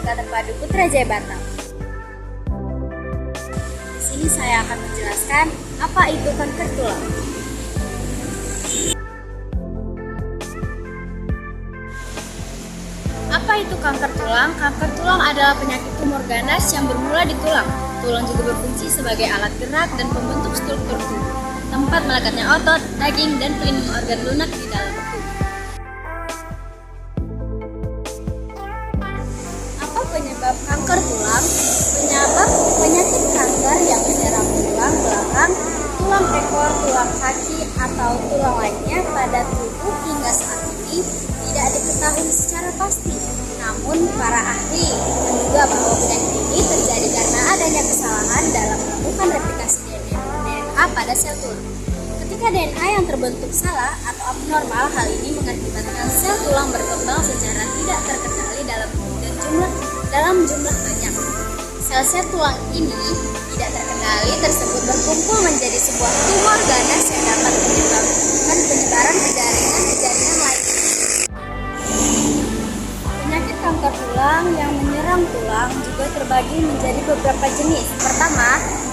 Merdeka Terpadu Putrajaya Batam. Di sini saya akan menjelaskan apa itu kanker tulang. Apa itu kanker tulang? Kanker tulang adalah penyakit tumor ganas yang bermula di tulang. Tulang juga berfungsi sebagai alat gerak dan pembentuk struktur tubuh, tempat melekatnya otot, daging, dan pelindung organ lunak di dalam tubuh. Apa penyebab kanker tulang? Penyakit kanker yang menyerang tulang belakang, tulang ekor, tulang kaki, atau tulang lainnya pada tubuh hingga saat ini tidak diketahui secara pasti. Namun, para ahli menduga bahwa penyakit ini terjadi karena adanya kesalahan dalam melakukan replikasi DNA pada sel tulang. Ketika DNA yang terbentuk salah atau abnormal, hal ini mengakibatkan sel tulang berkembang secara tidak terkendali dalam jumlah banyak. Sel-sel tulang ini tidak terkendali tersebut berkumpul menjadi sebuah tumor ganas yang dapat menyebabkan penyebaran ke jaringan lainnya. Penyakit kanker tulang yang menyerang tulang juga terbagi menjadi beberapa jenis. Pertama,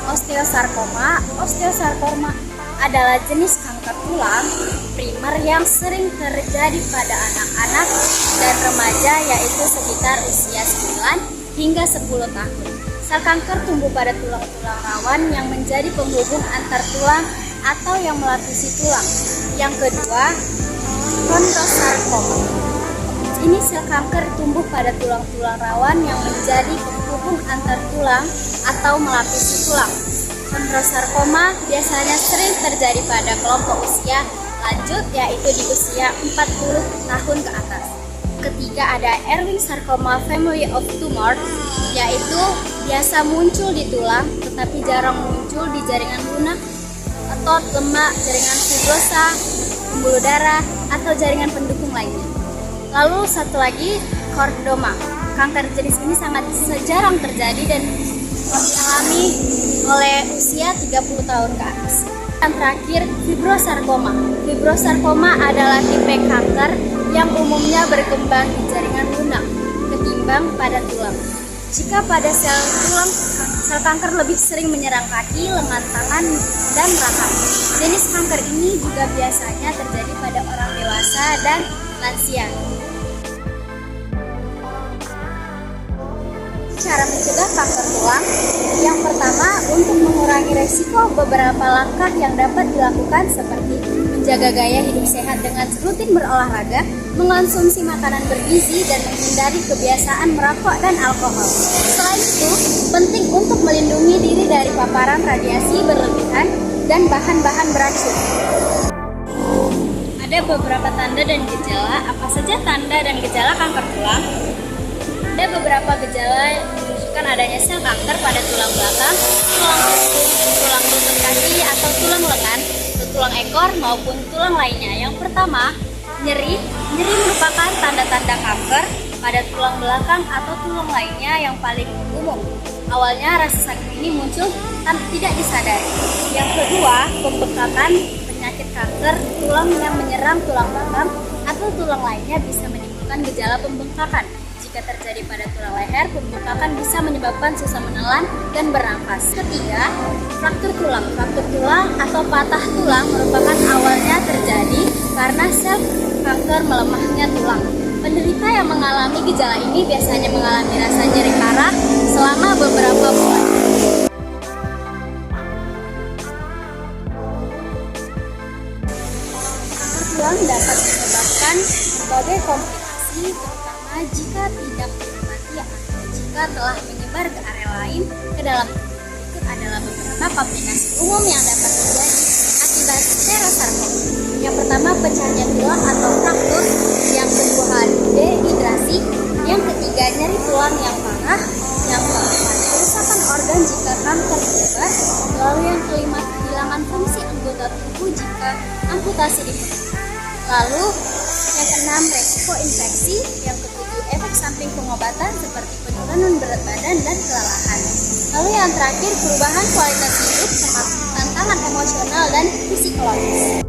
osteosarkoma. Osteosarkoma adalah jenis kanker tulang primer yang sering terjadi pada anak-anak dan remaja, yaitu sekitar usia 9 hingga 10 tahun. Sel kanker tumbuh pada tulang-tulang rawan yang menjadi penghubung antar tulang atau yang melapisi tulang. Yang kedua, chondrosarkoma. Ini sel kanker tumbuh pada tulang-tulang rawan yang menjadi penghubung antar tulang atau melapisi tulang. Chondrosarkoma biasanya sering terjadi pada kelompok usia lanjut, yaitu di usia 40 tahun ke atas. Ketiga, ada Ewing sarcoma family of tumor, yaitu biasa muncul di tulang tetapi jarang muncul di jaringan lunak, otot, lemak, jaringan fibrosa, pembuluh darah, atau jaringan pendukung lainnya. Lalu satu lagi, kordoma. Kanker jenis ini sangat jarang terjadi dan dialami oleh usia 30 tahun ke atas. Yang terakhir, fibrosarkoma. Fibrosarkoma adalah tipe kanker yang umumnya berkembang di jaringan lunak ketimbang pada tulang. Jika pada sel tulang, sel kanker lebih sering menyerang kaki, lengan tangan, dan rahang. Jenis kanker ini juga biasanya terjadi pada orang dewasa dan lansia. Cara mencegah kanker tulang, yang pertama, untuk mengurangi resiko, beberapa langkah yang dapat dilakukan seperti menjaga gaya hidup sehat dengan rutin berolahraga, mengonsumsi makanan bergizi, dan menghindari kebiasaan merokok dan alkohol. Selain itu, penting untuk melindungi diri dari paparan radiasi berlebihan dan bahan-bahan beracun. Ada beberapa tanda dan gejala. Apa saja tanda dan gejala kanker tulang? Ada beberapa gejala yang menunjukkan adanya sel kanker pada tulang belakang, tulang rusuk, tulang lutut kaki atau tulang lengan, tulang ekor maupun tulang lainnya. Yang pertama, nyeri. Nyeri merupakan tanda-tanda kanker pada tulang belakang atau tulang lainnya yang paling umum. Awalnya rasa sakit ini muncul tanpa tidak disadari. Yang kedua, pembengkakan. Penyakit kanker tulang yang menyerang tulang belakang atau tulang lainnya bisa menimbulkan gejala pembengkakan. Jika terjadi pada tulang leher, pembengkakan bisa menyebabkan susah menelan dan bernafas. Ketiga, fraktur tulang. Fraktur tulang atau patah tulang merupakan awalnya terjadi karena sel kanker melemahnya tulang. Penderita yang mengalami gejala ini biasanya mengalami rasa nyeri parah selama beberapa bulan. Kanker tulang dapat menyebabkan berbagai komplikasi, terutama jika tidak diobati atau jika telah menyebar ke area lain ke dalam tubuh. Berikut adalah beberapa komplikasi umum yang dapat terjadi akibat pterosarkoma. Yang pertama, pecahnya tulang atau fraktur. Yang kedua, dehidrasi. Yang ketiga, nyeri tulang yang parah. Yang keempat, kerusakan organ jika kanker menyebar. Lalu yang kelima, kehilangan fungsi anggota tubuh jika amputasi diperlukan. Lalu yang keenam, resiko infeksi. Yang ketujuh, efek samping pengobatan seperti penurunan berat badan dan kelelahan. Lalu yang terakhir, perubahan kualitas hidup termasuk tantangan emosional dan psikologis.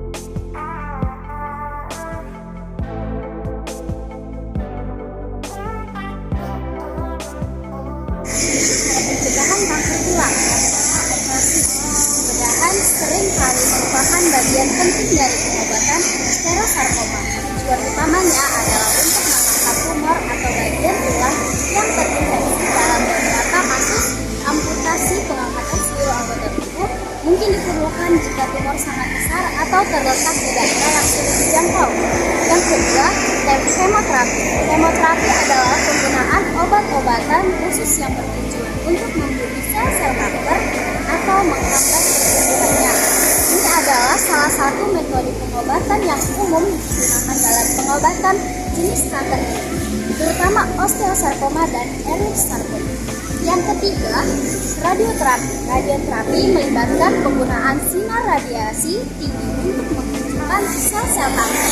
bagian penting dari pengobatan osteosarkoma. Tujuan utamanya adalah untuk mengangkat tumor atau bagian tulang yang terinfeksi. Dalam beberapa kasus, amputasi pengangkatan seluruh anggota tubuh mungkin diperlukan jika tumor sangat besar atau terletak di daerah yang sulit dijangkau. Yang kedua, kemoterapi. Kemoterapi adalah penggunaan obat-obatan khusus yang bertujuan untuk membunuh sel-sel kanker atau menghambat pertumbuhannya. Ini adalah salah satu metode pengobatan yang umum digunakan dalam pengobatan jenis kanker ini, terutama osteosarkoma dan eriosarkoma. Yang ketiga, radioterapi. Radioterapi melibatkan penggunaan sinar radiasi tinggi untuk memunculkan sel-sel kanker.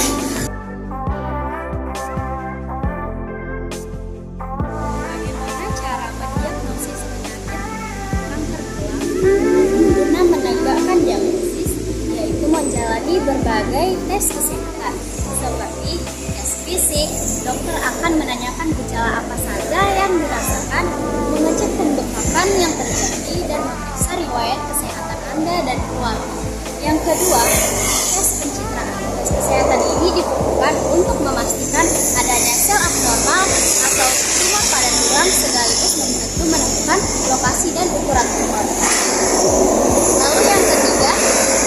Bagaimana cara mendiagnosis penyakit kanker tulang? Guna menegakkan diagnosis, yaitu menjalani berbagai tes kesehatan, seperti tes fisik. Dokter akan menanyakan gejala apa saja yang dirasakan, mengecek pembekakan yang terjadi, dan memeriksa riwayat kesehatan Anda dan keluarga. Yang kedua, tes pencitraan. Tes kesehatan ini diperlukan untuk memastikan adanya sel abnormal atau tumor pada tulang, sekaligus membantu menemukan lokasi dan ukuran tumor. Lalu yang ketiga,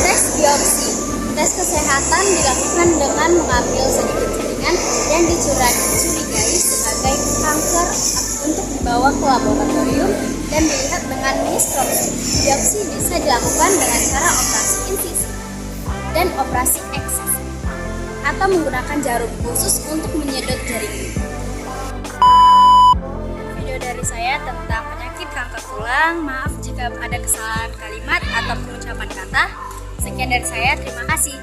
tes biopsi. Tes kesehatan dilakukan dengan mengambil sedikit jaringan yang dicurigai sebagai kanker untuk dibawa ke laboratorium dan dilihat dengan mikroskop. Biopsi bisa dilakukan dengan cara operasi insisi dan operasi eksisi, atau menggunakan jarum khusus untuk menyedot jaringan. Video dari saya tentang penyakit kanker tulang. Maaf jika ada kesalahan kalimat atau pengucapan kata. Sekian dari saya, terima kasih.